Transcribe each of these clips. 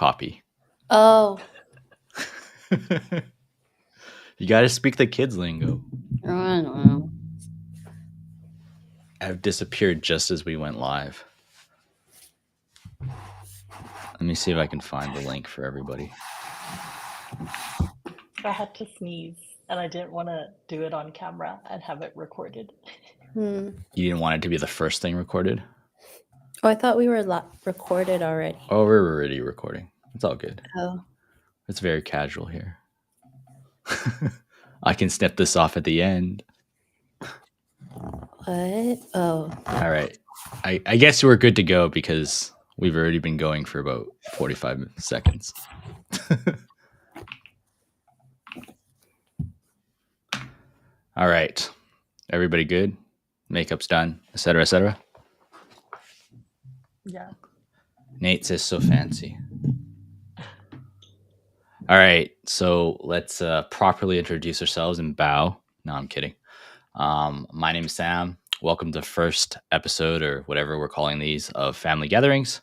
copy. Oh. You got to speak the kids' lingo. I don't know. I've disappeared just as we went live. Let me see if I can find the link for everybody. I had to sneeze, and I didn't want to do it on camera and have it recorded. You didn't want it to be the first thing recorded? Oh, I thought we were recorded already. Oh, we're already recording. It's all good. Oh. It's very casual here. I can snip this off at the end. What? Oh. All right. I guess we're good to go because we've already been going for about 45 seconds. All right. Everybody good? Makeup's done, etc., etc. Yeah. Nate says so fancy. All right. So let's properly introduce ourselves and bow. No, I'm kidding. My name is Sam. Welcome to the first episode, or whatever we're calling these, of Family Gatherings.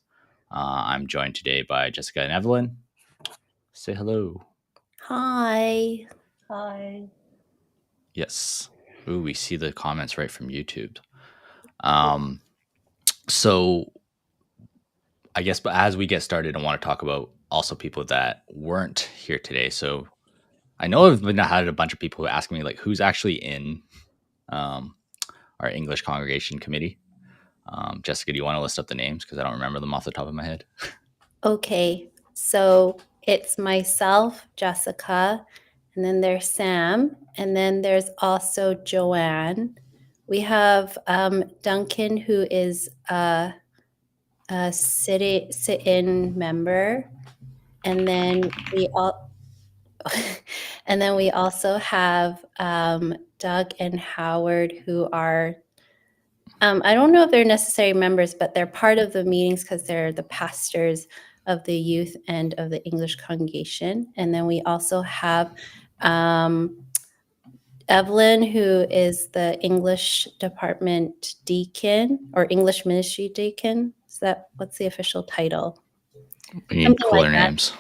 I'm joined today by Jessica and Evelyn. Say hello. Hi. Hi. Yes. Ooh, we see the comments right from YouTube. So I guess, but as we get started, I want to talk about also people that weren't here today. So I know I've had a bunch of people who ask me, like, who's actually in our English congregation committee. Jessica, do you want to list up the names? Because I don't remember them off the top of my head. Okay. So it's myself, Jessica, and then there's Sam, and then there's also Joanne. We have Duncan, who is a sit-in member, and then we also have Doug and Howard, who are I don't know if they're necessary members, but they're part of the meetings because they're the pastors of the youth and of the English congregation. And then we also have Evelyn, who is the English department deacon or English ministry deacon. What's the official title? We need cooler names.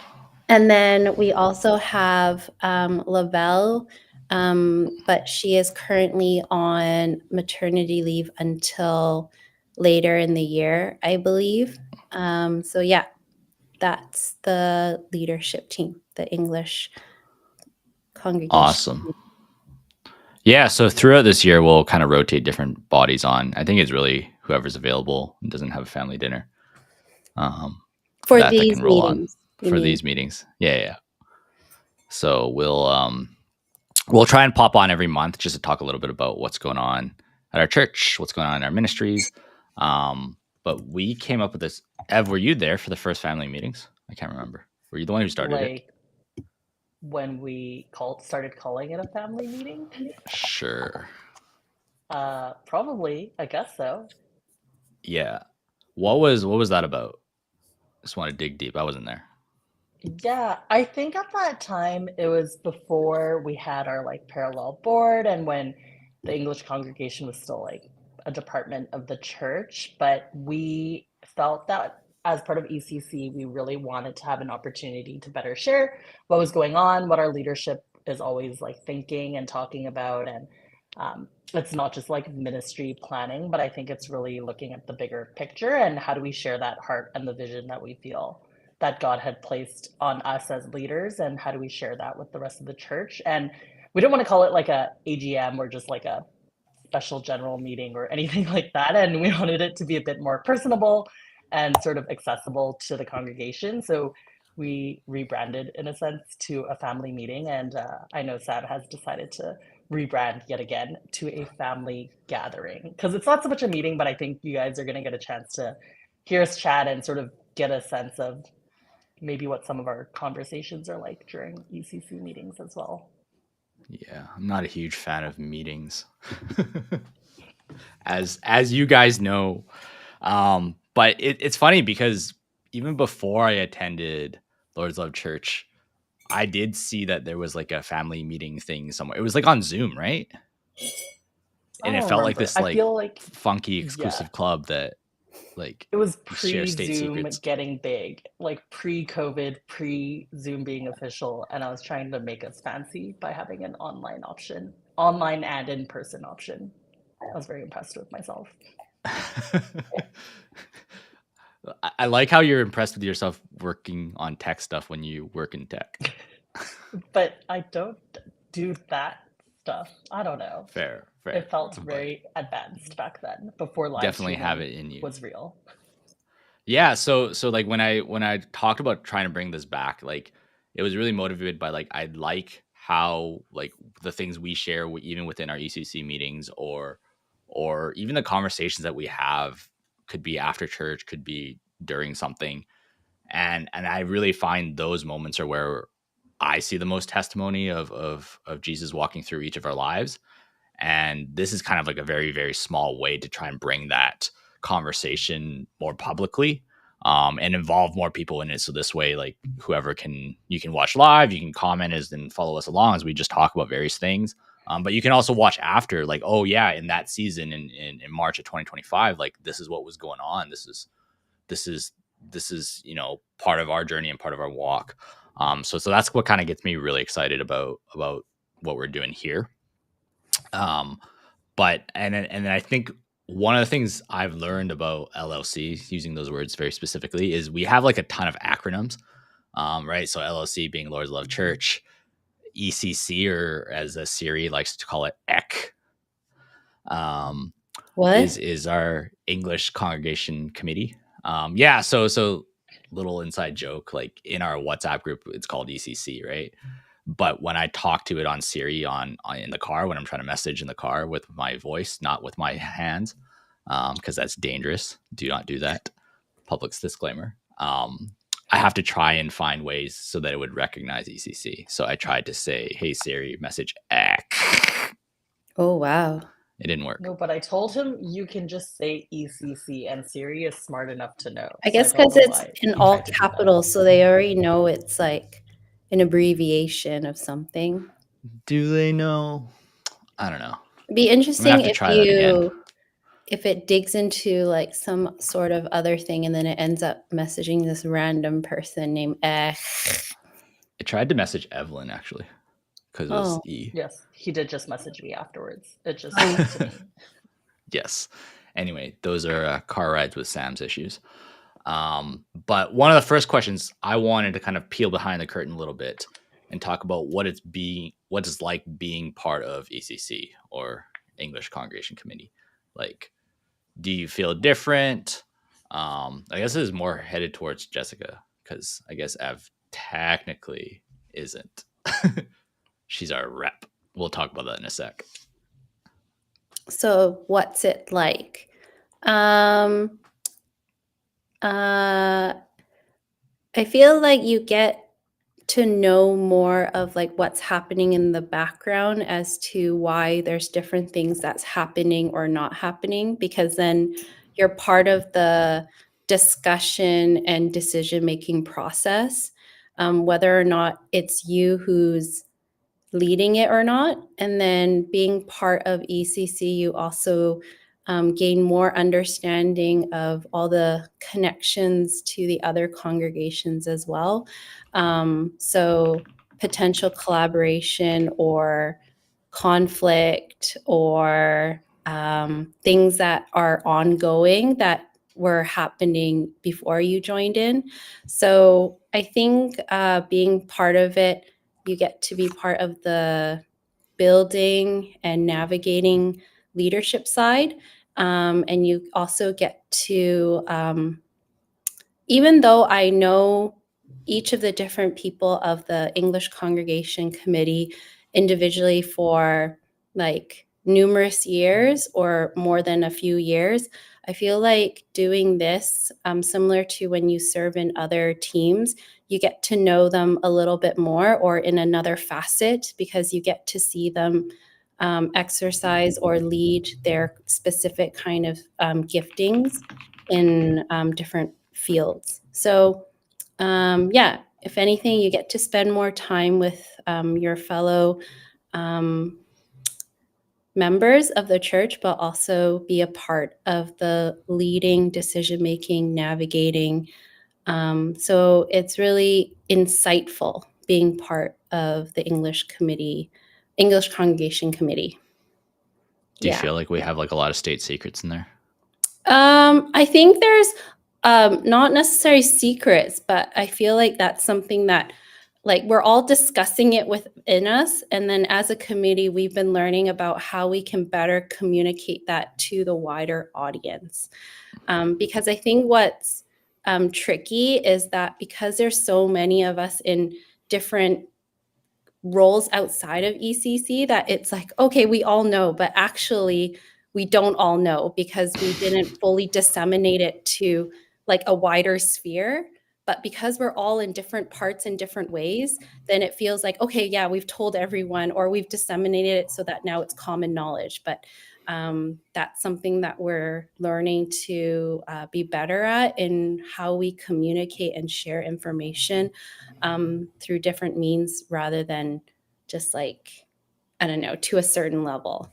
And then we also have Lavelle, but she is currently on maternity leave until later in the year, I believe. So yeah, that's the leadership team, the English congregation. Awesome. Yeah, so throughout this year, we'll kind of rotate different bodies on. I think it's really whoever's available and doesn't have a family dinner. For these meetings. These meetings. Yeah. So we'll try and pop on every month just to talk a little bit about what's going on at our church, what's going on in our ministries. But we came up with this. Ev, were you there for the first family meetings? I can't remember. Were you the one who started it? When we started calling it a family meeting? Sure. Probably. I guess so. Yeah. What was that about? Just want to dig deep. I wasn't there. Yeah, I think at that time it was before we had our parallel board and when the English congregation was still a department of the church, but we felt that as part of ECC, we really wanted to have an opportunity to better share what was going on, what our leadership is always thinking and talking about. And it's not just ministry planning, but I think it's really looking at the bigger picture and how do we share that heart and the vision that we feel that God had placed on us as leaders, and how do we share that with the rest of the church? And we didn't want to call it a AGM or just a special general meeting or anything like that. And we wanted it to be a bit more personable and sort of accessible to the congregation. So we rebranded, in a sense, to a family meeting. And I know Sam has decided to rebrand yet again to a family gathering, because it's not so much a meeting, but I think you guys are going to get a chance to hear us chat and sort of get a sense of maybe what some of our conversations are like during ECC meetings as well. Yeah, I'm not a huge fan of meetings, as you guys know. But it's funny because even before I attended Lord's Love Church, I did see that there was a family meeting thing somewhere. It was on Zoom, right? And it felt like this funky exclusive club that Like It was share state pre-Zoom secrets. getting big, like pre-COVID, pre-Zoom being official, and I was trying to make us fancy by having an online option, online and in-person option. I was very impressed with myself. I like how you're impressed with yourself working on tech stuff when you work in tech. But I don't do that stuff. I don't know. Fair. It felt But very advanced back then, before live definitely have streaming it in you. was real. Yeah, so like when I talked about trying to bring this back, like it was really motivated by like I like how like the things we share even within our ECC meetings or even the conversations that we have could be after church, could be during something. And I really find those moments are where I see the most testimony of Jesus walking through each of our lives. And this is kind of like a very, very small way to try and bring that conversation more publicly, and involve more people in it. So this way, like whoever you can watch live, you can comment and follow us along as we just talk about various things. But you can also watch after, like, oh yeah, in that season in March of 2025, like this is what was going on. This is part of our journey and part of our walk. So that's what kind of gets me really excited about what we're doing here. But and then I think one of the things I've learned about LLC, using those words very specifically, is we have like a ton of acronyms, right? So LLC being Lord's Love Church, ECC, or as Siri likes to call it, EC, What? is our English Congregation Committee. Yeah, so little inside joke, like in our WhatsApp group, it's called ECC, right? But when I talk to it on Siri in the car, when I'm trying to message in the car with my voice, not with my hands, because that's dangerous. Do not do that. Public disclaimer. I have to try and find ways so that it would recognize ECC. So I tried to say, "Hey Siri, message X." Oh, wow. It didn't work. No, but I told him you can just say ECC, and Siri is smart enough to know. I So guess don't because know it's why in he all tried to do that. capitals, so they already know it's like an abbreviation of something. Do they know? I don't know. It'd be I'm interesting gonna have to try that again. if it digs into like some sort of other thing and then it ends up messaging this random person named I tried to message Evelyn actually, because it was Oh. E. Yes, he did just message me afterwards. It just went to me. Yes. Anyway, those are car rides with Sam's issues. But one of the first questions I wanted to kind of peel behind the curtain a little bit and talk about what it's like being part of ECC, or English Congregation Committee. Like, do you feel different? I guess this is more headed towards Jessica, because I guess Ev technically isn't. She's our rep. We'll talk about that in a sec. So what's it like? I feel like you get to know more of like what's happening in the background as to why there's different things that's happening or not happening, because then you're part of the discussion and decision-making process, whether or not it's you who's leading it or not. And then being part of ECC, you also gain more understanding of all the connections to the other congregations as well. So potential collaboration or conflict or things that are ongoing that were happening before you joined in. So I think being part of it, you get to be part of the building and navigating leadership side. And you also get to, even though I know each of the different people of the English Congregation Committee individually for like numerous years or more than a few years, I feel like doing this, similar to when you serve in other teams, you get to know them a little bit more or in another facet, because you get to see them exercise or lead their specific kind of giftings in different fields. So yeah, if anything, you get to spend more time with your fellow members of the church, but also be a part of the leading, decision-making, navigating. So it's really insightful being part of the English Congregation Committee. Do you feel like we have like a lot of state secrets in there? I think there's not necessarily secrets, but I feel like that's something that like we're all discussing it within us. And then as a committee, we've been learning about how we can better communicate that to the wider audience. Because I think what's tricky is that because there's so many of us in different roles outside of ECC that it's like, okay, we all know, but actually we don't all know because we didn't fully disseminate it to like a wider sphere. But because we're all in different parts in different ways, then it feels like, okay, yeah, we've told everyone or we've disseminated it so that now it's common knowledge. But that's something that we're learning to be better at in how we communicate and share information through different means rather than just like, I don't know, to a certain level.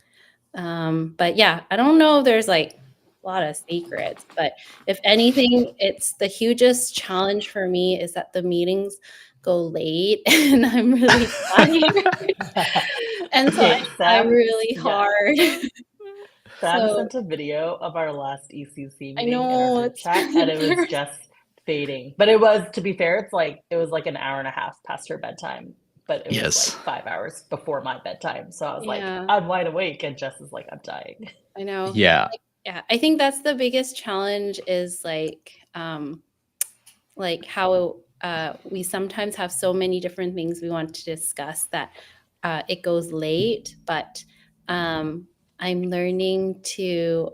But yeah, I don't know if there's like a lot of secrets, but if anything, it's the hugest challenge for me is that the meetings go late and I'm really tired. And so Okay, I try really hard. Sam So sent a video of our last ECC I meeting in our know group it's chat, and it was just fading. But it was, to be fair, it was like an hour and a half past her bedtime, but it was like 5 hours before my bedtime. So I was like, yeah, I'm wide awake, and Jess is like, I'm dying. I know. Yeah. Yeah, I think that's the biggest challenge is like how we sometimes have so many different things we want to discuss that it goes late, but I'm learning to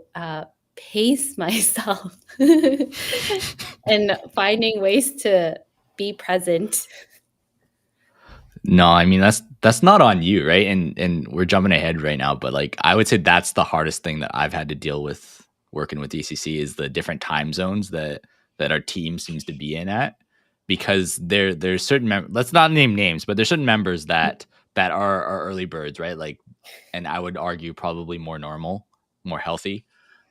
pace myself and finding ways to be present. No, I mean that's not on you, right? And we're jumping ahead right now, but like I would say that's the hardest thing that I've had to deal with working with ECC is the different time zones that our team seems to be in at, because there's certain let's not name names, but there's certain members that are early birds, right? Like, and I would argue probably more normal, more healthy.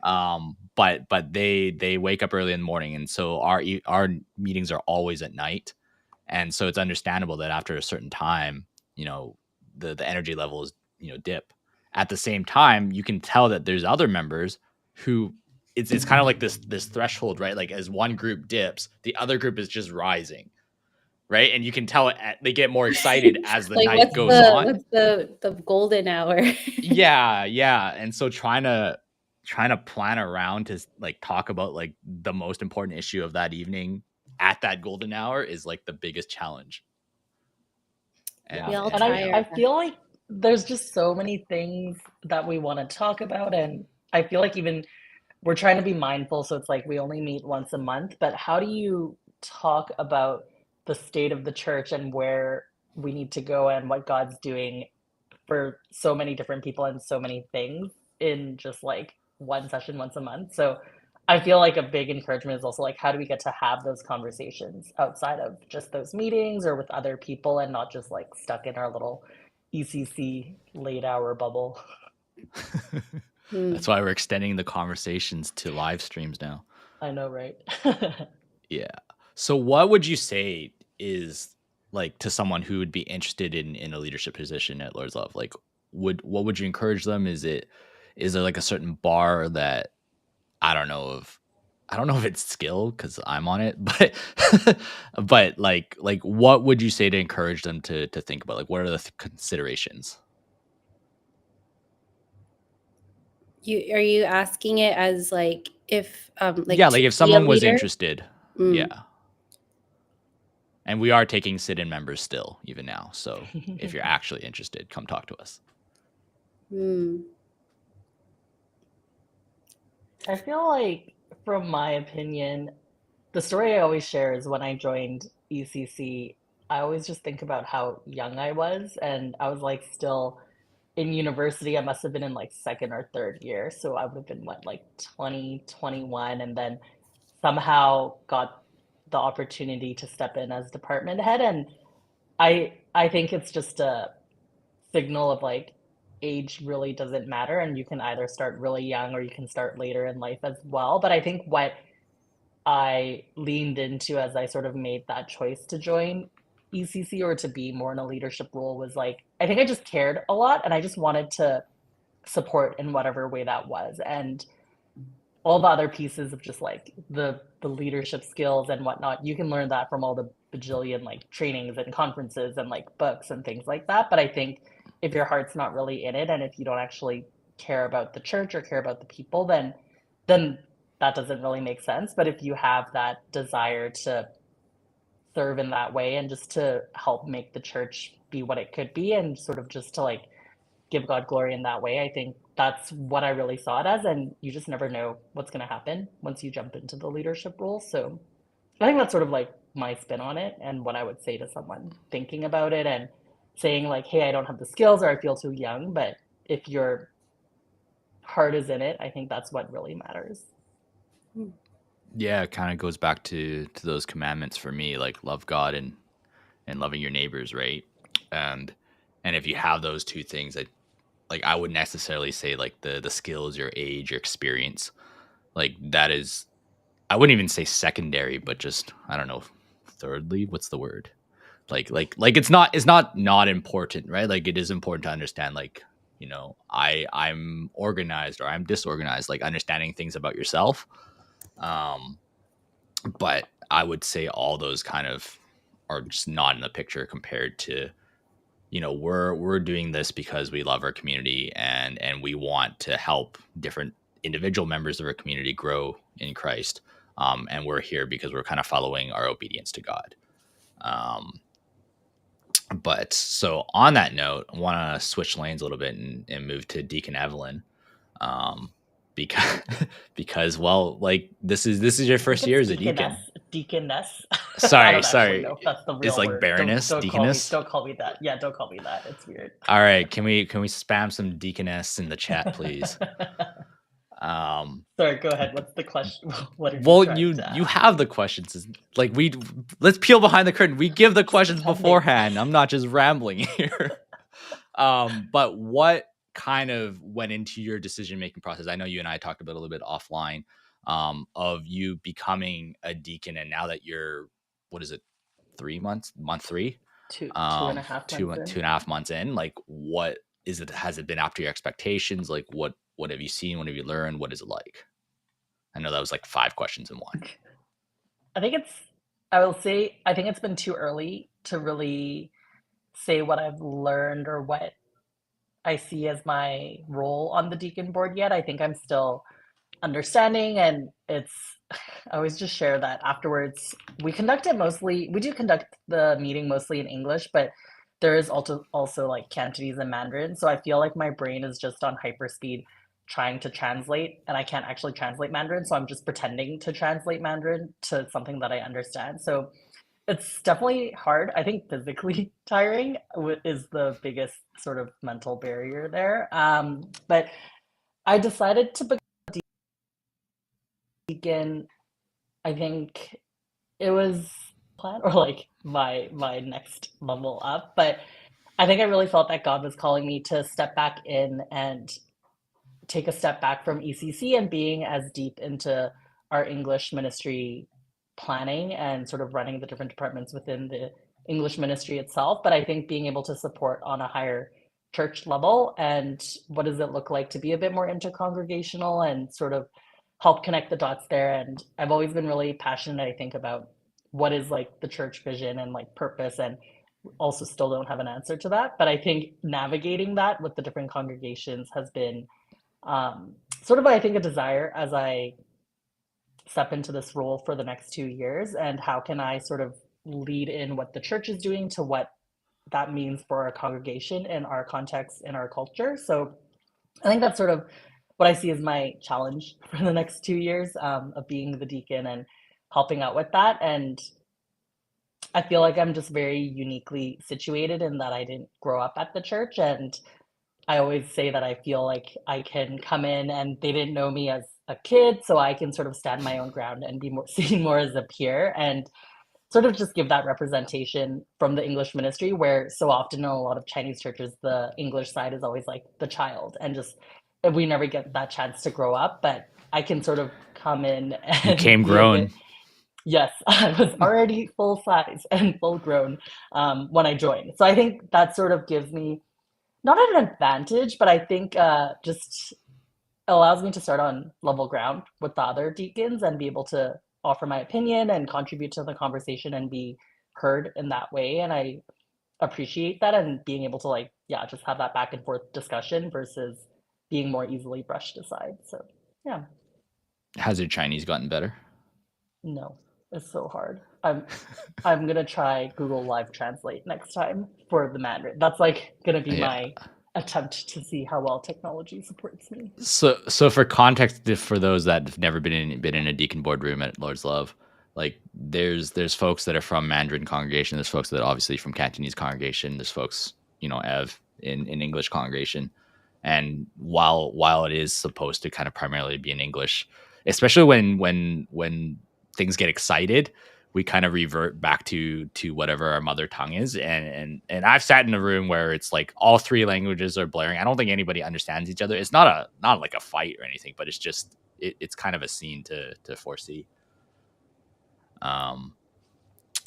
But they wake up early in the morning, and so our meetings are always at night. And so it's understandable that after a certain time, the energy levels, dip. At the same time, you can tell that there's other members who it's kind of like this threshold, right? Like as one group dips, the other group is just rising, right? And you can tell they get more excited as the Like night goes on. what's the golden hour? Yeah. And so trying to plan around to like talk about like the most important issue of that evening at that golden hour is like the biggest challenge. Yeah. We all And try our I feel like there's just so many things that we want to talk about. And I feel like even we're trying to be mindful. So it's like we only meet once a month. But how do you talk about the state of the church and where we need to go and what God's doing for so many different people and so many things in just like one session once a month? So I feel like a big encouragement is also like, how do we get to have those conversations outside of just those meetings or with other people and not just like stuck in our little ECC late hour bubble? That's why we're extending the conversations to live streams now. I know, right? Yeah. So what would you say is like to someone who would be interested in a leadership position at Lord's Love? Like what would you encourage them? Is there like a certain bar that I don't know if it's skill because I'm on it, but but like what would you say to encourage them to think about? Like what are the considerations? Are you asking it as like if Yeah, like to if be a someone was leader? interested. Yeah. And we are taking sit-in members still, even now. So if you're actually interested, come talk to us. I feel like, from my opinion, the story I always share is when I joined ECC, I always just think about how young I was. And I was like still in university. I must have been in like second or third year. So I would have been what, like 20, 21, and then somehow got the opportunity to step in as department head. And I think it's just a signal of like age really doesn't matter, and you can either start really young or you can start later in life as well. But I think what I leaned into as I sort of made that choice to join ECC or to be more in a leadership role was like, I think I just cared a lot and I just wanted to support in whatever way that was. And all the other pieces of just like the leadership skills and whatnot, you can learn that from all the bajillion like trainings and conferences and like books and things like that. But I think if your heart's not really in it and if you don't actually care about the church or care about the people, then that doesn't really make sense. But if you have that desire to serve in that way and just to help make the church be what it could be and sort of just to like give God glory in that way, I think that's what I really saw it as. And you just never know what's going to happen once you jump into the leadership role. So I think that's sort of like my spin on it and what I would say to someone thinking about it and saying like, hey, I don't have the skills or I feel too young. But if your heart is in it, I think that's what really matters. Yeah, it kind of goes back to those commandments for me, like love God and loving your neighbors, right? And if you have those two things, like I wouldn't necessarily say like the skills, your age, your experience, like that is, I wouldn't even say secondary, but just I don't know, thirdly, what's the word? Like it's not important, right? Like it is important to understand, like, you know, I'm organized or I'm disorganized, like understanding things about yourself. Um, but I would say all those kind of are just not in the picture compared to, you know, we're doing this because we love our community and we want to help different individual members of our community grow in Christ. And we're here because we're kind of following our obedience to God. But so on that note, I want to switch lanes a little bit and move to Deacon Evelyn. Um, because because well, like this is your I think first year it's as a deacon. deaconess. I Sorry, don't actually sorry. know if that's the It's real like word. Don't Baroness, Deaconess. don't call me that. Yeah, don't call me that. It's weird. All right, can we spam some Deaconess in the chat, please? Sorry, go ahead. What's the question? What are you Well, trying to you ask? have the questions. Like let's peel behind the curtain. We give the Just questions pretending. beforehand. I'm not just rambling here. But what kind of went into your decision making process? I know you and I talked about a little bit offline, of you becoming a deacon, and now that you're, what is it, 3 months, month three, Two and a half two months two in. and a half months in, like what is it? Has it been up to your expectations? Like what have you seen? What have you learned? What is it like? I know that was like 5 questions in one. I think it's, I will say, I think it's been too early to really say what I've learned or what I see as my role on the deacon board yet. I think I'm still understanding and it's, I always just share that afterwards. We do conduct the meeting mostly in English, but there is also like Cantonese and Mandarin. So I feel like my brain is just on hyperspeed trying to translate and I can't actually translate Mandarin. So I'm just pretending to translate Mandarin to something that I understand. So it's definitely hard. I think physically tiring is the biggest sort of mental barrier there. But I decided to become a deacon. I think it was plan or like my next level up. But I think I really felt that God was calling me to step back in and take a step back from ECC and being as deep into our English ministry planning and sort of running the different departments within the English ministry itself. But I think being able to support on a higher church level and what does it look like to be a bit more intercongregational and sort of help connect the dots there. And I've always been really passionate, I think, about what is like the church vision and like purpose and also still don't have an answer to that. But I think navigating that with the different congregations has been sort of, I think, a desire as I step into this role for the next 2 years. And how can I sort of lead in what the church is doing to what that means for our congregation in our context, in our culture. So I think that's sort of what I see as my challenge for the next 2 years, of being the deacon and helping out with that. And I feel like I'm just very uniquely situated in that I didn't grow up at the church. And I always say that I feel like I can come in and they didn't know me as a kid, so I can sort of stand my own ground and be more seen more as a peer. And sort of just give that representation from the English ministry, where so often in a lot of Chinese churches, the English side is always like the child, and just we never get that chance to grow up. But I can sort of come in You and came be a bit, grown. yes, I was already full size and full grown when I joined. So I think that sort of gives me not an advantage, but I think just allows me to start on level ground with the other deacons and be able to offer my opinion and contribute to the conversation and be heard in that way. And I appreciate that, and being able to like, yeah, just have that back and forth discussion versus being more easily brushed aside. So yeah, Has your Chinese gotten better? no, it's so hard. I'm gonna try Google Live Translate next time for the Mandarin. That's like gonna be Yeah. my attempt to see how well technology supports me. So for context, for those that have never been in a deacon boardroom at Lord's Love, like there's folks that are from Mandarin congregation. There's folks that are obviously from Cantonese congregation. There's folks, Ev in English congregation. And while it is supposed to kind of primarily be in English, especially when things get excited, we kind of revert back to whatever our mother tongue is. And I've sat in a room where it's like all three languages are blaring. I don't think anybody understands each other. It's not like a fight or anything, but it's just it's kind of a scene to foresee. Um,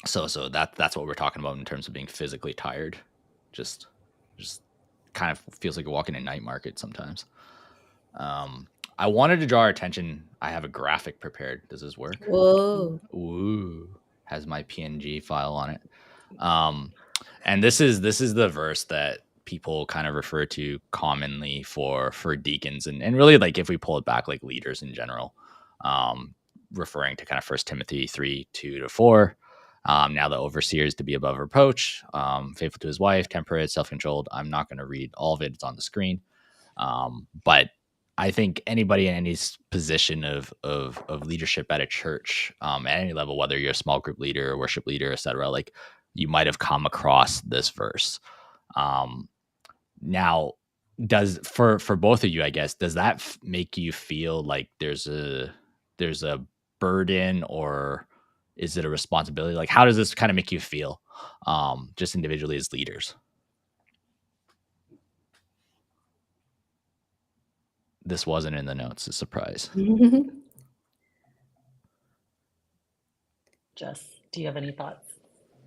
so that's what we're talking about in terms of being physically tired. Just just kind of feels like a walk in a night market sometimes. I wanted to draw our attention. I have a graphic prepared. Does this work? Whoa. Ooh, has my PNG file on it. Um, and this is the verse that people kind of refer to commonly for deacons, and really, like, if we pull it back, like leaders in general, um, referring to kind of First Timothy 3:2-4. Now the overseer is to be above reproach, faithful to his wife, temperate, self-controlled. I'm not going to read all of it. It's on the screen. But I think anybody in any position of leadership at a church, at any level, whether you're a small group leader, or worship leader, etc., like you might have come across this verse. Now, does for both of you, I guess, does that make you feel like there's a burden, or is it a responsibility? Like, how does this kind of make you feel, just individually as leaders? This wasn't in the notes. A surprise. Jess, do you have any thoughts?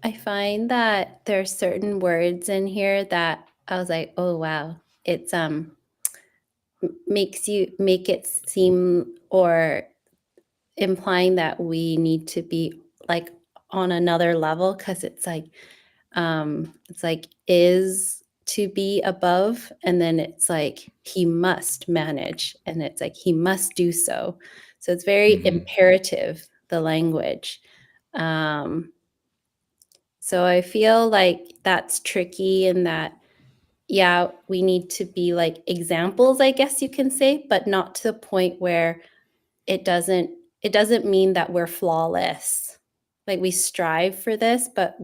I find that there's certain words in here that I was like, oh wow, it's make it seem, or implying that we need to be like on another level, because it's like is to be above, and then it's like he must manage, and it's like he must do so. So it's very imperative, the language. So I feel like that's tricky, in that, yeah, we need to be like examples, I guess you can say, but not to the point where it doesn't mean that we're flawless. Like, we strive for this, but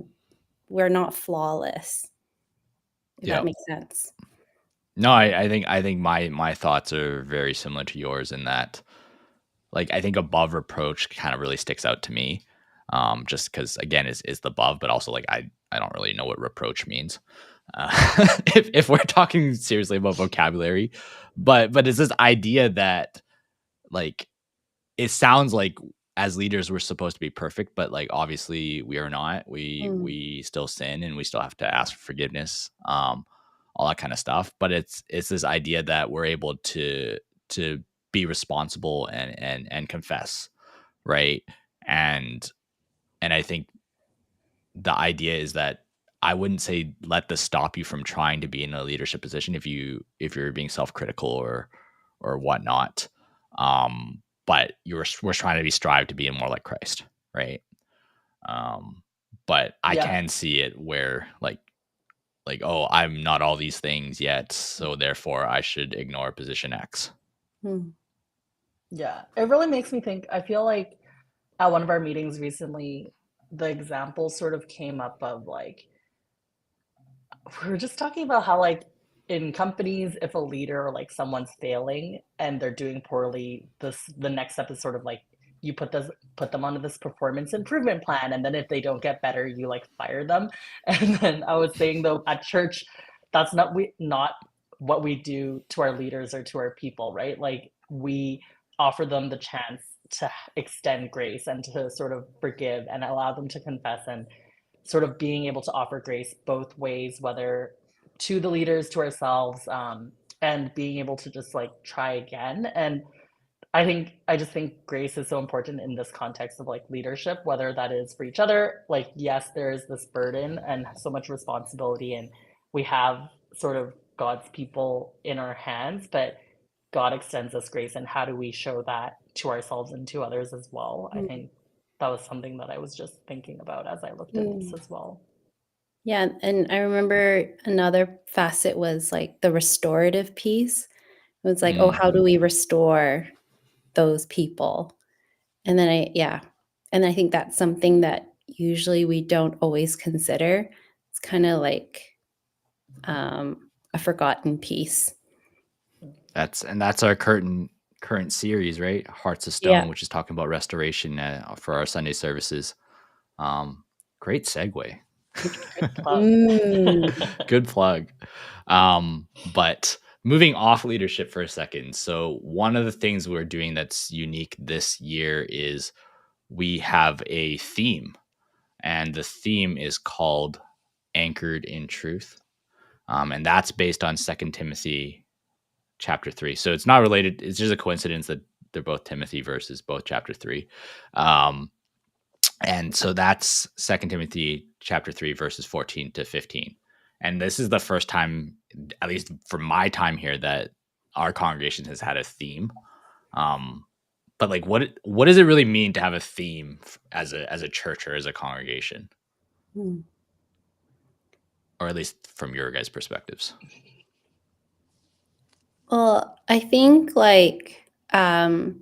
we're not flawless. If Yeah. that makes sense. No, I think my thoughts are very similar to yours in that, like, I think above reproach kind of really sticks out to me. Just because, again, is the above, but also, like, I don't really know what reproach means. Uh, if we're talking seriously about vocabulary, but it's this idea that, like, it sounds like as leaders we're supposed to be perfect, but like obviously we are not. We still sin, and we still have to ask for forgiveness, all that kind of stuff. But it's this idea that we're able to be responsible and confess, right? And I think the idea is that I wouldn't say let this stop you from trying to be in a leadership position if you're being self-critical or whatnot. But we're trying to strive to be more like Christ, right? But I Yeah. can see it where oh, I'm not all these things yet, so therefore I should ignore position X. Yeah, it really makes me think. I feel like at one of our meetings recently, the example sort of came up of like, we were just talking about how like in companies, if a leader or like someone's failing and they're doing poorly, the next step is sort of like you put them onto this performance improvement plan, and then if they don't get better, you like fire them. And then I was saying though, at church, that's not what we do to our leaders or to our people, right? Like we offer them the chance to extend grace and to sort of forgive and allow them to confess, and sort of being able to offer grace both ways, whether to the leaders, to ourselves, and being able to just like try again. And I just think grace is so important in this context of like leadership, whether that is for each other. Like, yes, there is this burden and so much responsibility, and we have sort of God's people in our hands, but God extends us grace, and how do we show that to ourselves and to others as well? I think that was something that I was just thinking about as I looked at this as well. Yeah, and I remember another facet was like the restorative piece. It was like, oh, how do we restore those people? And then and I think that's something that usually we don't always consider. It's kind of like a forgotten piece. That's our current series, right? Hearts of Stone, Yeah. which is talking about restoration for our Sunday services. Great segue. Good plug. But moving off leadership for a second. So one of the things we're doing that's unique this year is we have a theme, and the theme is called Anchored in Truth. And that's based on 2 Timothy chapter 3. So it's not related. It's just a coincidence that they're both Timothy verses, both chapter 3. And so that's 2 Timothy chapter 3, verses 14 to 15. And this is the first time, at least for my time here, that our congregation has had a theme. But like, what does it really mean to have a theme as a church or as a congregation? Or at least from your guys' perspectives? Well, I think like the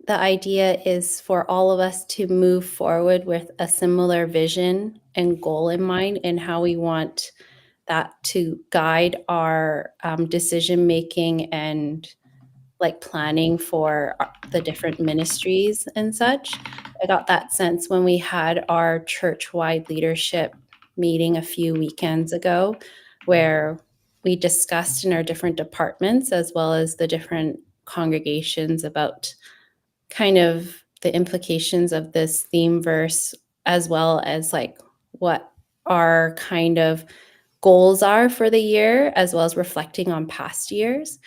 idea is for all of us to move forward with a similar vision and goal in mind, and how we want that to guide our decision making and like planning for the different ministries and such. I got that sense when we had our church-wide leadership meeting a few weekends ago, where we discussed in our different departments as well as the different congregations about kind of the implications of this theme verse, as well as like what our kind of goals are for the year, as well as reflecting on past years.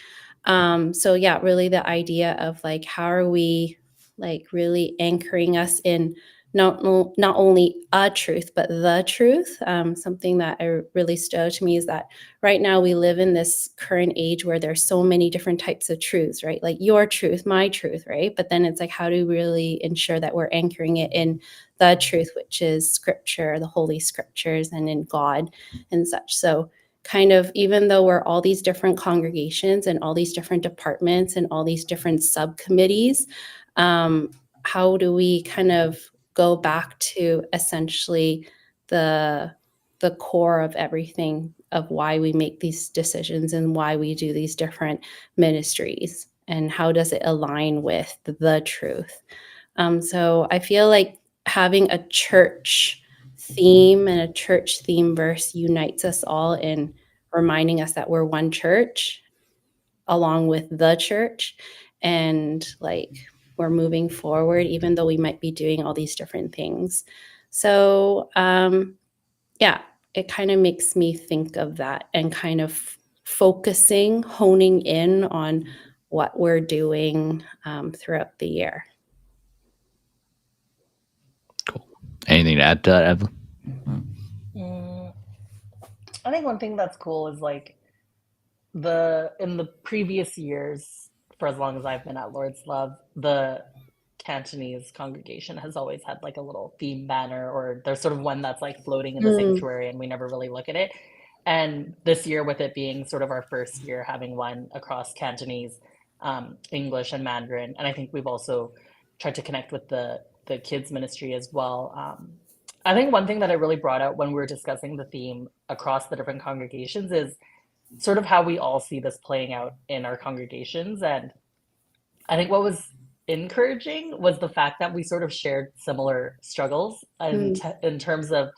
So yeah, really the idea of like, how are we like really anchoring us in not only a truth, but the truth. Something that really stood out to me is that right now we live in this current age where there's so many different types of truths, right? Like your truth, my truth, right? But then it's like, how do we really ensure that we're anchoring it in the truth, which is scripture, the holy scriptures, and in God and such. So kind of, even though we're all these different congregations and all these different departments and all these different subcommittees, how do we kind of go back to essentially the core of everything, of why we make these decisions and why we do these different ministries, and how does it align with the truth? So I feel like having a church theme and a church theme verse unites us all in reminding us that we're one church along with the church, and like we're moving forward even though we might be doing all these different things. So yeah, it kind of makes me think of that and kind of focusing, honing in on what we're doing throughout the year. Cool. Anything to add to that, Evelyn? I think one thing that's cool is like in the previous years, for as long as I've been at Lord's Love, the Cantonese congregation has always had like a little theme banner, or there's sort of one that's like floating in the sanctuary and we never really look at it. And this year, with it being sort of our first year having one across Cantonese, English, and Mandarin, and I think we've also tried to connect with the kids ministry as well. I think one thing that I really brought out when we were discussing the theme across the different congregations is sort of how we all see this playing out in our congregations. And I think what was encouraging was the fact that we sort of shared similar struggles in terms of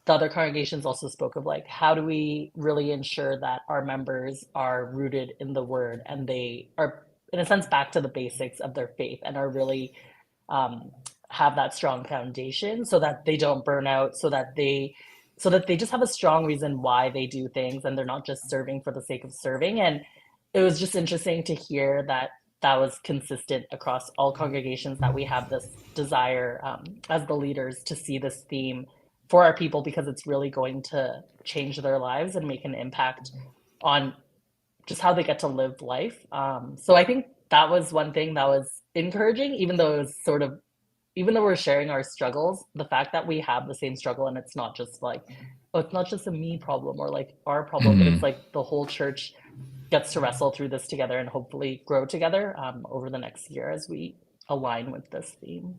the other congregations also spoke of like how do we really ensure that our members are rooted in the word and they are in a sense back to the basics of their faith and are really um, have that strong foundation so that they don't burn out so that they just have a strong reason why they do things and they're not just serving for the sake of serving. And it was just interesting to hear that that was consistent across all congregations, that we have this desire as the leaders to see this theme for our people because it's really going to change their lives and make an impact on just how they get to live life. So I think that was one thing that was encouraging, even though it was sort of, even though we're sharing our struggles, the fact that we have the same struggle and it's not just like, oh, it's not just a me problem or like our problem, but it's like the whole church gets to wrestle through this together and hopefully grow together over the next year as we align with this theme.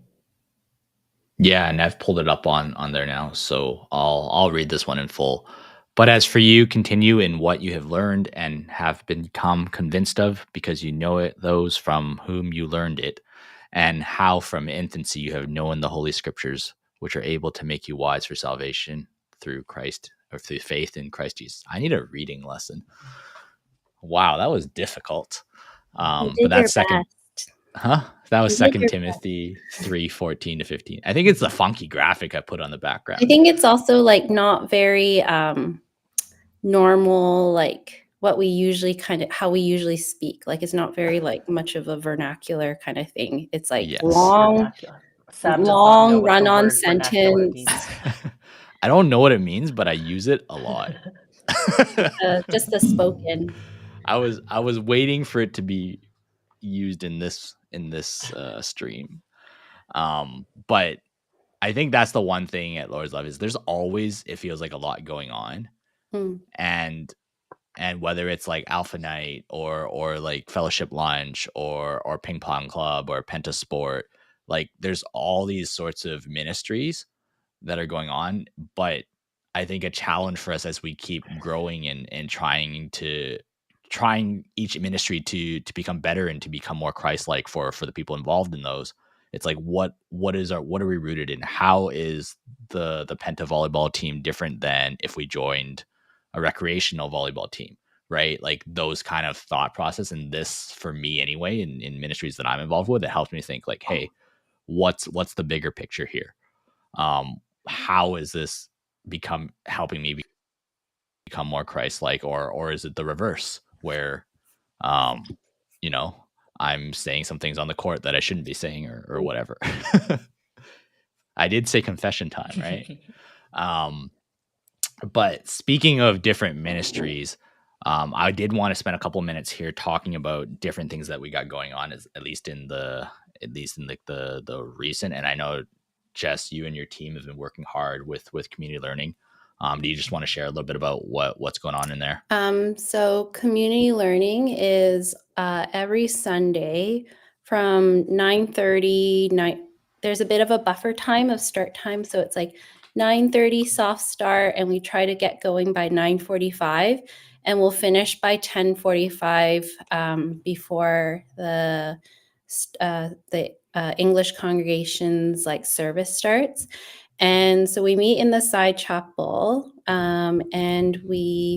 Yeah, and I've pulled it up on there now, so I'll read this one in full. But as for you, continue in what you have learned and have become convinced of, because you know it, those from whom you learned it, and how from infancy you have known the Holy Scriptures, which are able to make you wise for salvation through Christ or through faith in Christ Jesus. I need a reading lesson. Wow, that was difficult. You But did your that's second. best. That was You did Second your Timothy 3:14-15. I think it's the funky graphic I put on the background. I think it's also like not very normal, like what we usually how we usually speak. Like it's not very like much of a vernacular kind of thing. It's like Yes. long Sam does not know what the run-on word vernacular sentence. means. I don't know what it means, but I use it a lot. Just the spoken. I was waiting for it to be used in this stream. But I think that's the one thing at Lord's Love is there's always, it feels like, a lot going on. And whether it's like Alpha Night or like Fellowship Lunch or Ping Pong Club or Pentasport, like there's all these sorts of ministries that are going on. But I think a challenge for us as we keep growing and trying each ministry to become better and to become more Christ-like for the people involved in those. It's like what are we rooted in? How is the Penta volleyball team different than if we joined a recreational volleyball team, right? Like those kind of thought process. And this, for me anyway, in ministries that I'm involved with, it helps me think like, hey, what's the bigger picture here? How is this helping me become more Christ-like, or is it the reverse where, you know, I'm saying some things on the court that I shouldn't be saying or whatever. I did say confession time, right? But speaking of different ministries, I did want to spend a couple minutes here talking about different things that we got going on, at least in the recent. And I know, Jess, you and your team have been working hard with community learning. Do you just want to share a little bit about what's going on in there? So community learning is every Sunday from 9:30. There's a bit of a buffer time of start time, so it's like 9:30 soft start, and we try to get going by 9:45, and we'll finish by 10:45 before the English congregation's like service starts. And so we meet in the side chapel, and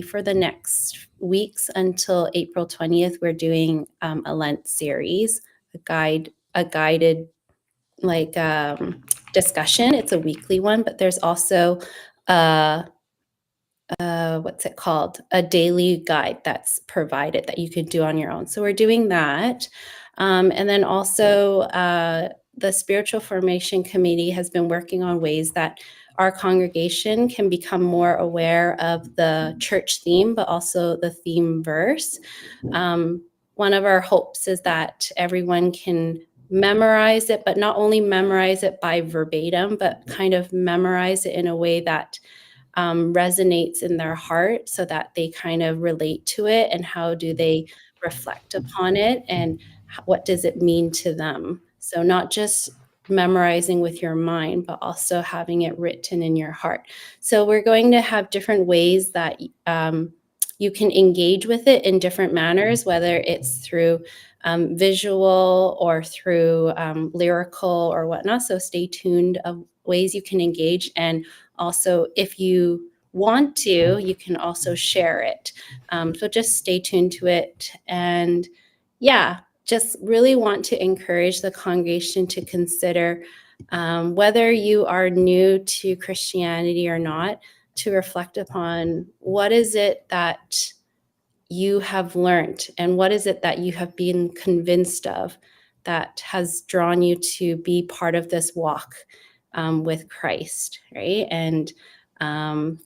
for the next weeks until April 20th, we're doing a Lent series, a guided like discussion. It's a weekly one, but there's also what's it called? A daily guide that's provided that you could do on your own. So we're doing that. And then also the Spiritual Formation Committee has been working on ways that our congregation can become more aware of the church theme, but also the theme verse. One of our hopes is that everyone can memorize it, but not only memorize it by verbatim, but kind of memorize it in a way that resonates in their heart so that they kind of relate to it, and how do they reflect upon it, and what does it mean to them. So not just memorizing with your mind, but also having it written in your heart. So we're going to have different ways that you can engage with it in different manners, whether it's through visual or through lyrical or whatnot. So stay tuned of ways you can engage. And also, if you want to, you can also share it. So just stay tuned to it. And yeah, just really want to encourage the congregation to consider whether you are new to Christianity or not, to reflect upon what is it that you have learned and what is it that you have been convinced of that has drawn you to be part of this walk with Christ, right? And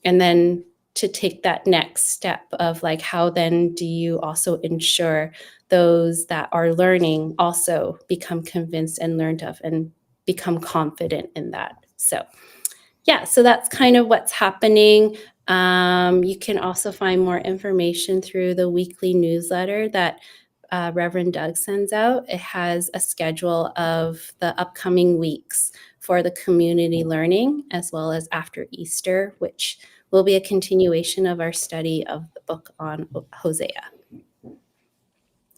then to take that next step of like, how then do you also ensure those that are learning also become convinced and learned of and become confident in that. So yeah, so that's kind of what's happening. You can also find more information through the weekly newsletter that Reverend Doug sends out. It has a schedule of the upcoming weeks for the community learning, as well as after Easter, which will be a continuation of our study of the book on Hosea.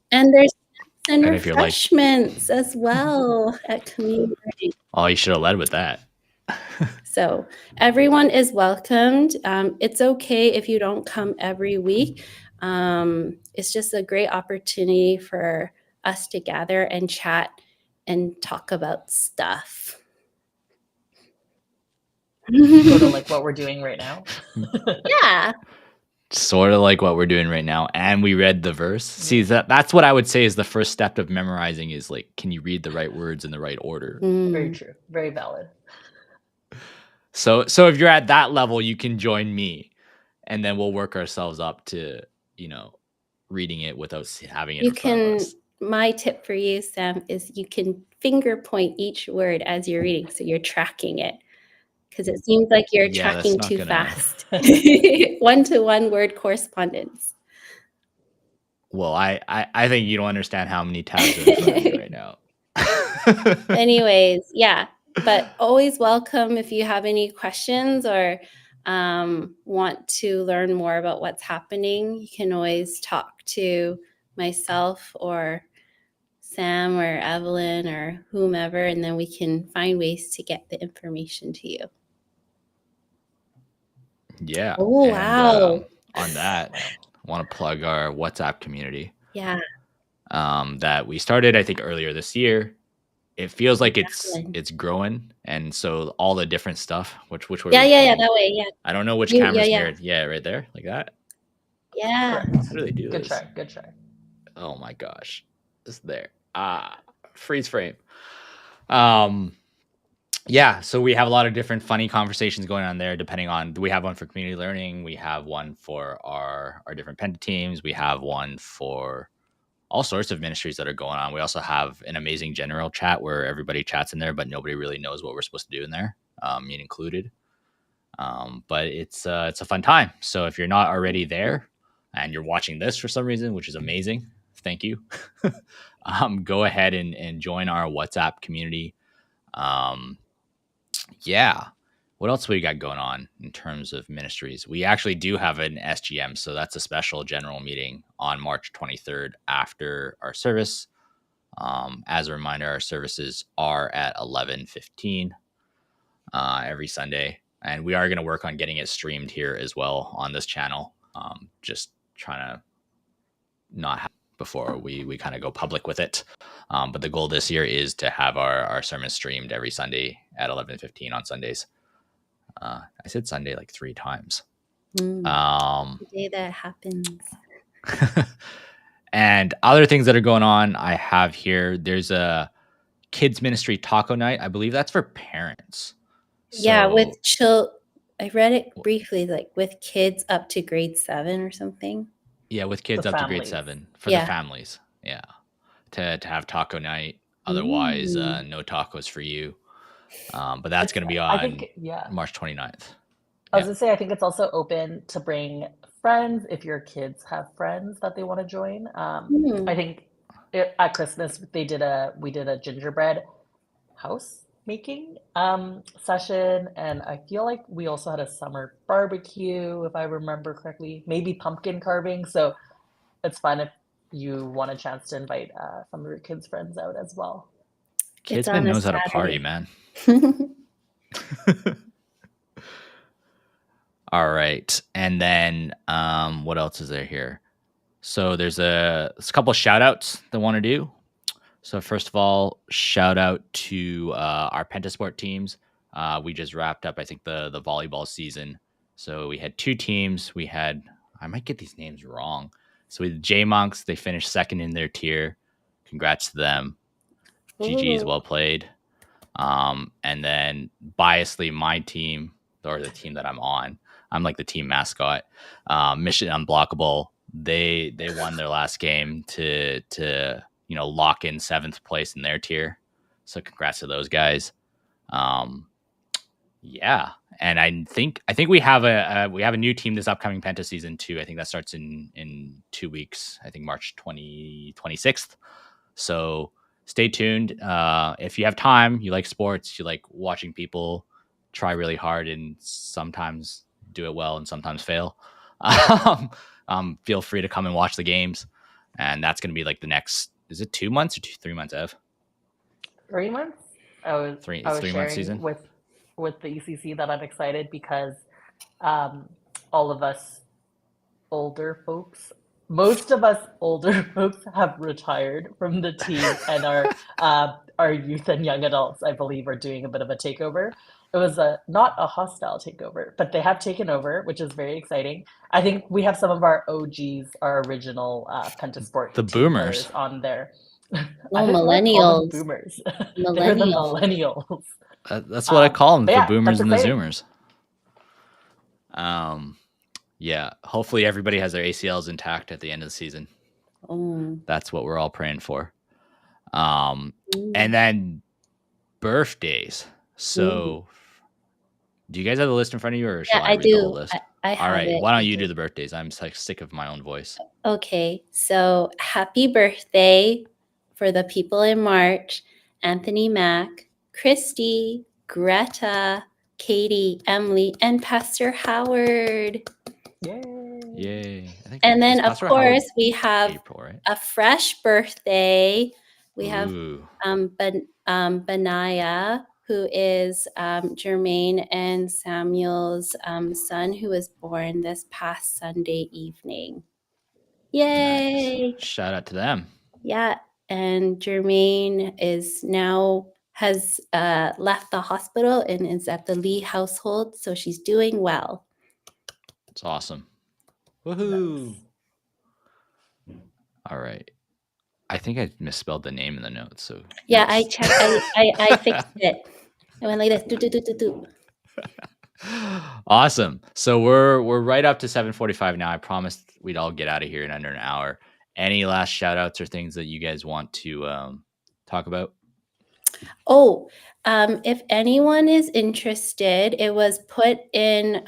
And there's snacks and And if you're like, refreshments as well at community learning. oh, you should have led with that. So everyone is welcomed. It's okay if you don't come every week. It's just a great opportunity for us to gather and chat and talk about stuff. Sort of like what we're doing right now. Yeah. Sort of like what we're doing right now. And we read the verse. See, that's what I would say is the first step of memorizing is like, can you read the right words in the right order? Very true. Very valid. So if you're at that level, you can join me, and then we'll work ourselves up to, reading it without having it in front of us. My tip for you, Sam, is you can finger point each word as you're reading, so you're tracking it. Because it seems like you're tracking too fast. 1-to-1 word correspondence. Well, I think you don't understand how many tabs are in front of me right now. Anyways, yeah. But always welcome if you have any questions or want to learn more about what's happening. You can always talk to myself or Sam or Evelyn or whomever, and then we can find ways to get the information to you. Yeah. Oh, and, wow. On that, I want to plug our WhatsApp community. Yeah. That we started, I think, earlier this year. It feels like it's growing, and so all the different stuff, which way yeah, that way, yeah. I don't know which camera's mirrored. Yeah, right there, like that. Yeah. Correct. How do they do this? Good try. Oh my gosh, it's there. Freeze frame. Yeah, so we have a lot of different funny conversations going on there. Depending on, we have one for community learning, we have one for our different Penta teams, we have one for all sorts of ministries that are going on. We also have an amazing general chat where everybody chats in there, but nobody really knows what we're supposed to do in there, me included. But it's a fun time. So if you're not already there and you're watching this for some reason, which is amazing, thank you. Go ahead and join our WhatsApp community. Yeah. What else we got going on in terms of ministries? We actually do have an SGM, so that's a special general meeting on March 23rd after our service. As a reminder, our services are at 11:15 every Sunday, and we are going to work on getting it streamed here as well on this channel. Just trying to not have before we kind of go public with it. But the goal this year is to have our sermon streamed every Sunday at 11:15 on Sundays. I said Sunday like 3 times. The day that happens. And other things that are going on, I have here. There's a kids ministry taco night. I believe that's for parents. Yeah, with I read it briefly, like with kids up to grade 7 or something. Yeah, with kids up to grade 7 for the families. Yeah, to have taco night. Otherwise, no tacos for you. But that's going to be on March 29th. I was going to say, I think it's also open to bring friends if your kids have friends that they want to join. I think at Christmas we did a gingerbread house making session, and I feel like we also had a summer barbecue, if I remember correctly, maybe pumpkin carving. So it's fun if you want a chance to invite some of your kids' friends out as well. It's Kidsman on a knows how to party, Saturday. man. All right. And then what else is there here? So there's a couple shout outs that I want to do. So first of all, shout out to our Pentasport teams. We just wrapped up, I think, the volleyball season. So we had 2 teams. We had, I might get these names wrong. So we had J Monks. They finished second in their tier. Congrats to them. GG's, well played. And then biasly, my team, or the team that I'm on, I'm like the team mascot. Mission Unblockable. They won their last game to lock in 7th place in their tier. So congrats to those guys. Yeah, and I think we have a new team this upcoming Penta season too. I think that starts in 2 weeks. I think March 26th. So stay tuned. If you have time, you like sports, you like watching people try really hard and sometimes do it well and sometimes fail. Feel free to come and watch the games. And that's going to be like the next, is it 2 months or 3 months, Ev? 3 months. I was 3 sharing month season with the ECC that I'm excited because all of us older folks, most of us older folks have retired from the team, and our youth and young adults, I believe, are doing a bit of a takeover. It was not a hostile takeover, but they have taken over, which is very exciting. I think we have some of our OGs, our original Pentasport the team boomers. players on there. No, I didn't want to call them millennials. boomers. They're the millennials. That's what I call them, but the yeah, boomers that's and the exciting. zoomers. Yeah, hopefully everybody has their ACLs intact at the end of the season. That's what we're all praying for. And then birthdays. So do you guys have the list in front of you, or shall I read the whole list? I have all right, it. Why don't you do the birthdays? I'm like sick of my own voice. Okay, so happy birthday for the people in March: Anthony Mack, Christy, Greta, Katie, Emily, and Pastor Howard. Yay. And then, of course, we have April, right? a fresh birthday. We have Benaya, who is Jermaine and Samuel's son, who was born this past Sunday evening. Yay! Nice. Shout out to them. Yeah, and Jermaine has left the hospital and is at the Lee household, so she's doing well. It's awesome. Woohoo! Nice. All right. I think I misspelled the name in the notes. So yeah, I checked. I fixed it. I went like this. Do. Awesome. So we're right up to 7:45 now. I promised we'd all get out of here in under an hour. Any last shout outs or things that you guys want to talk about? If anyone is interested, it was put in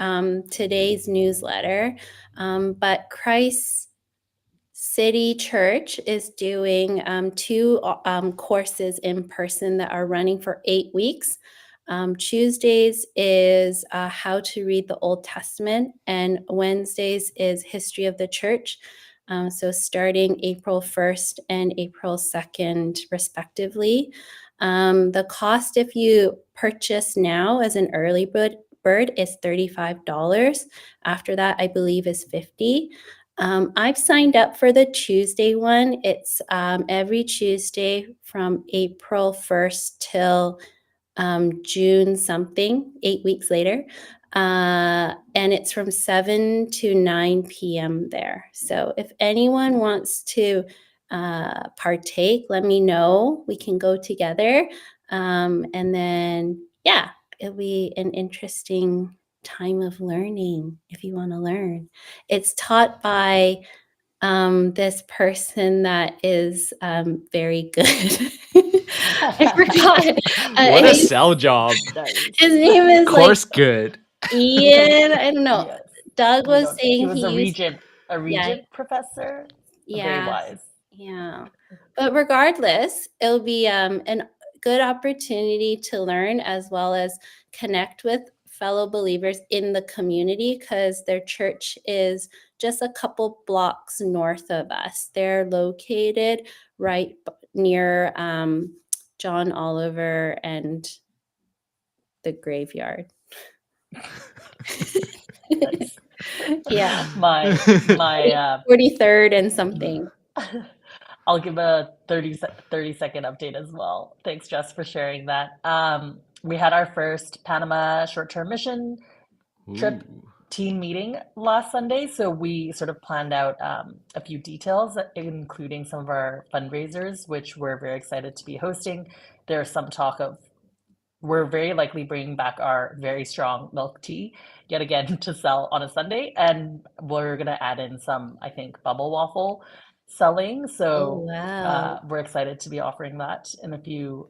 today's newsletter, but Christ City Church is doing 2 courses in person that are running for 8 weeks. Tuesdays is how to read the Old Testament, and Wednesdays is history of the church. So starting April 1st and April 2nd, respectively. The cost, if you purchase now as an early bird, is $35. After that, I believe, is $50. I've signed up for the Tuesday one. It's every Tuesday from April 1st till June something, 8 weeks later. And it's from 7 to 9 p.m. there. So if anyone wants to partake, let me know. We can go together. And then, yeah, it'll be an interesting time of learning if you want to learn. It's taught by this person that is very good. I forgot. What a sell job. His name is of course good. Ian. I don't know. Yes. Doug was saying he was a regent professor. Yeah. Very wise. Yeah. But regardless, it'll be a good opportunity to learn as well as connect with fellow believers in the community because their church is just a couple blocks north of us. They're located right near John Oliver and the graveyard. Nice. Yeah. My 43rd and something. I'll give a 30-second update as well. Thanks, Jess, for sharing that. We had our first Panama short-term mission trip team meeting last Sunday. So we sort of planned out a few details, including some of our fundraisers, which we're very excited to be hosting. There's some talk of we're very likely bringing back our very strong milk tea yet again to sell on a Sunday. And we're going to add in some, I think, bubble waffle selling. So wow. we're excited to be offering that in a few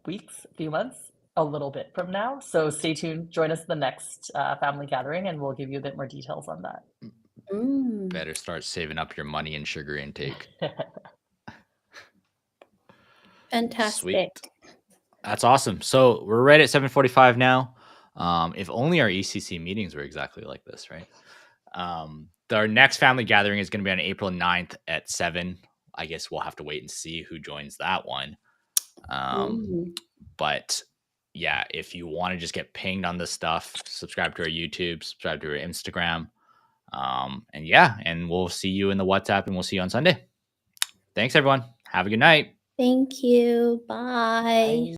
weeks, a few months, a little bit from now. So stay tuned. Join us at the next family gathering and we'll give you a bit more details on that. Better start saving up your money and sugar intake. Fantastic. Sweet. That's awesome. So we're right at 7:45 now. If only our ECC meetings were exactly like this, right? Our next family gathering is going to be on April 9th at 7. I guess we'll have to wait and see who joins that one. But yeah, if you want to just get pinged on this stuff, subscribe to our YouTube, subscribe to our Instagram. And we'll see you in the WhatsApp and we'll see you on Sunday. Thanks, everyone. Have a good night. Thank you. Bye.